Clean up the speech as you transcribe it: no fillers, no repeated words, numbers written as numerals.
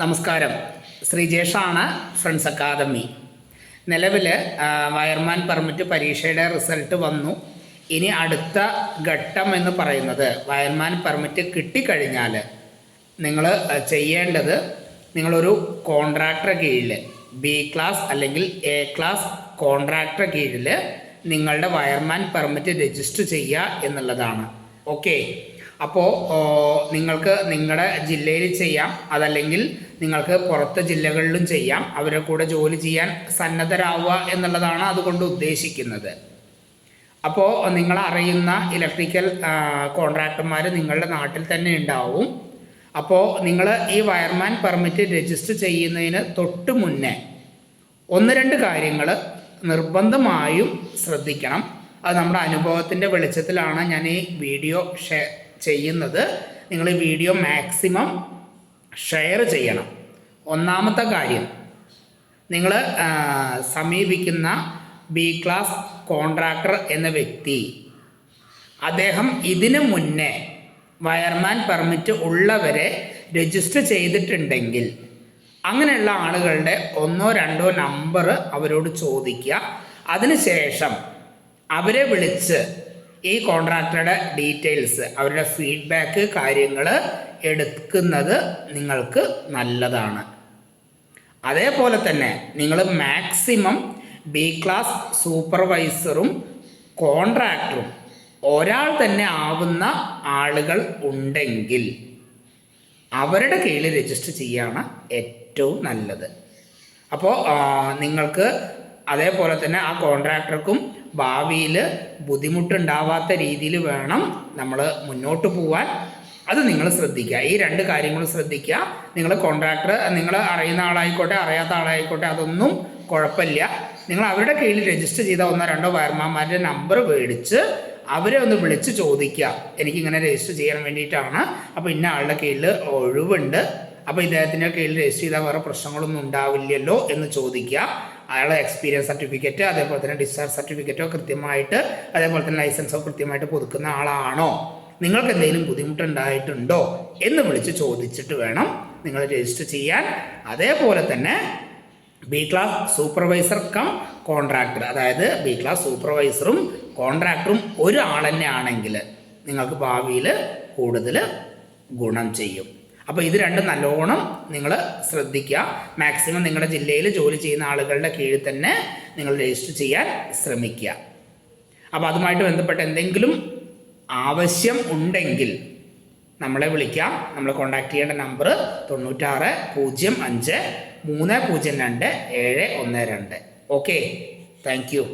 നമസ്കാരം. ശ്രീജേഷാണ്, friends academy. നിലവിൽ wireman permit പരീക്ഷയുടെ റിസൾട്ട് വന്നു. ഇനി അടുത്ത ഘട്ടം എന്ന് പറയുന്നത് വയർമാൻ പെർമിറ്റ് കിട്ടിക്കഴിഞ്ഞാൽ നിങ്ങൾ ചെയ്യേണ്ടത്, നിങ്ങളൊരു കോൺട്രാക്ടറെ കീഴിൽ ബി ക്ലാസ് അല്ലെങ്കിൽ എ ക്ലാസ് കോൺട്രാക്ടറെ കീഴിൽ നിങ്ങളുടെ വയർമാൻ പെർമിറ്റ് രജിസ്റ്റർ ചെയ്യുക എന്നുള്ളതാണ്. ഓക്കെ. അപ്പോൾ നിങ്ങൾക്ക് നിങ്ങളുടെ ജില്ലയിൽ ചെയ്യാം, അതല്ലെങ്കിൽ നിങ്ങൾക്ക് പുറത്തെ ജില്ലകളിലും ചെയ്യാം. അവരെ കൂടെ ജോലി ചെയ്യാൻ സന്നദ്ധരാവുക എന്നുള്ളതാണ് അതുകൊണ്ട് ഉദ്ദേശിക്കുന്നത്. അപ്പോൾ നിങ്ങളറിയുന്ന ഇലക്ട്രിക്കൽ കോൺട്രാക്ടർമാർ നിങ്ങളുടെ നാട്ടിൽ തന്നെ ഉണ്ടാവും. അപ്പോൾ നിങ്ങൾ ഈ വയർമാൻ പെർമിറ്റ് രജിസ്റ്റർ ചെയ്യുന്നതിന് തൊട്ട് മുന്നേ 1-2 കാര്യങ്ങൾ നിർബന്ധമായും ശ്രദ്ധിക്കണം. അത് നമ്മുടെ അനുഭവത്തിൻ്റെ വെളിച്ചത്തിലാണ് ഞാൻ ഈ വീഡിയോ ചെയ്യുന്നത്. നിങ്ങൾ ഈ വീഡിയോ മാക്സിമം ഷെയർ ചെയ്യണം. ഒന്നാമത്തെ കാര്യം, നിങ്ങൾ സമീപിക്കുന്ന ബി ക്ലാസ് കോൺട്രാക്ടർ എന്ന വ്യക്തി, അദ്ദേഹം ഇതിനു മുന്നേ വയർമാൻ പെർമിറ്റ് ഉള്ളവരെ രജിസ്റ്റർ ചെയ്തിട്ടുണ്ടെങ്കിൽ അങ്ങനെയുള്ള ആളുകളുടെ 1-2 നമ്പർ അവരോട് ചോദിക്കുക. അതിനുശേഷം അവരെ വിളിച്ച് ഈ കോൺട്രാക്ടറുടെ ഡീറ്റെയിൽസ്, അവരുടെ ഫീഡ്ബാക്ക് കാര്യങ്ങൾ എടുക്കുന്നത് നിങ്ങൾക്ക് നല്ലതാണ്. അതേപോലെ തന്നെ നിങ്ങൾ മാക്സിമം ബി ക്ലാസ് സൂപ്പർവൈസറും കോൺട്രാക്ടറും ഒരാൾ തന്നെ ആവുന്ന ആളുകൾ ഉണ്ടെങ്കിൽ അവരുടെ കീഴിൽ രജിസ്റ്റർ ചെയ്യുകയാണ് ഏറ്റവും നല്ലത്. അപ്പോൾ നിങ്ങൾക്ക് അതേപോലെ തന്നെ ആ കോൺട്രാക്ടർക്കും ഭാവിയിൽ ബുദ്ധിമുട്ടുണ്ടാവാത്ത രീതിയിൽ വേണം നമ്മൾ മുന്നോട്ട് പോവാൻ. അത് നിങ്ങൾ ശ്രദ്ധിക്കുക. ഈ 2 കാര്യങ്ങളും ശ്രദ്ധിക്കുക. നിങ്ങൾ കോൺട്രാക്ടർ, നിങ്ങൾ അറിയുന്ന ആളായിക്കോട്ടെ അറിയാത്ത ആളായിക്കോട്ടെ, അതൊന്നും കുഴപ്പമില്ല. നിങ്ങൾ അവരുടെ കീഴിൽ രജിസ്റ്റർ ചെയ്ത 1-2 വയർമാന്മാരുടെ നമ്പർ മേടിച്ച് അവരെ ഒന്ന് വിളിച്ച് ചോദിക്കുക, എനിക്കിങ്ങനെ രജിസ്റ്റർ ചെയ്യാൻ വേണ്ടിയിട്ടാണ്, അപ്പോൾ ഇന്ന ആളുടെ കീഴിൽ ഒഴിവുണ്ട്, അപ്പോൾ ഇദ്ദേഹത്തിൻ്റെ കീഴിൽ രജിസ്റ്റർ ചെയ്താൽ വേറെ പ്രശ്നങ്ങളൊന്നും ഉണ്ടാവില്ലല്ലോ എന്ന് ചോദിക്കുക. അയാളെ എക്സ്പീരിയൻസ് സർട്ടിഫിക്കറ്റ്, അതേപോലെ തന്നെ ഡിസ്ചാർജ് സർട്ടിഫിക്കറ്റോ കൃത്യമായിട്ട്, അതേപോലെ തന്നെ ലൈസൻസോ കൃത്യമായിട്ട് പുതുക്കുന്ന ആളാണോ, നിങ്ങൾക്ക് എന്തെങ്കിലും ബുദ്ധിമുട്ടുണ്ടായിട്ടുണ്ടോ എന്ന് വിളിച്ച് ചോദിച്ചിട്ട് വേണം നിങ്ങൾ രജിസ്റ്റർ ചെയ്യാൻ. അതേപോലെ തന്നെ B class supervisor cum contractor, അതായത് ബി ക്ലാസ് സൂപ്പർവൈസറും കോൺട്രാക്ടറും ഒരാൾ തന്നെ ആണെങ്കിൽ നിങ്ങൾക്ക് ഭാവിയിൽ കൂടുതൽ ഗുണം ചെയ്യും. അപ്പോൾ ഇത് 2 നല്ലോണം നിങ്ങൾ ശ്രദ്ധിക്കുക. മാക്സിമം നിങ്ങളുടെ ജില്ലയിൽ ജോലി ചെയ്യുന്ന ആളുകളുടെ കീഴിൽ തന്നെ നിങ്ങൾ രജിസ്റ്റർ ചെയ്യാൻ ശ്രമിക്കുക. അപ്പോൾ അതുമായിട്ട് ബന്ധപ്പെട്ട എന്തെങ്കിലും ആവശ്യം ഉണ്ടെങ്കിൽ നമ്മളെ വിളിക്കാം. നമ്മളെ കോൺടാക്ട് ചെയ്യേണ്ട നമ്പർ 9605 302 712. Okay, thank you.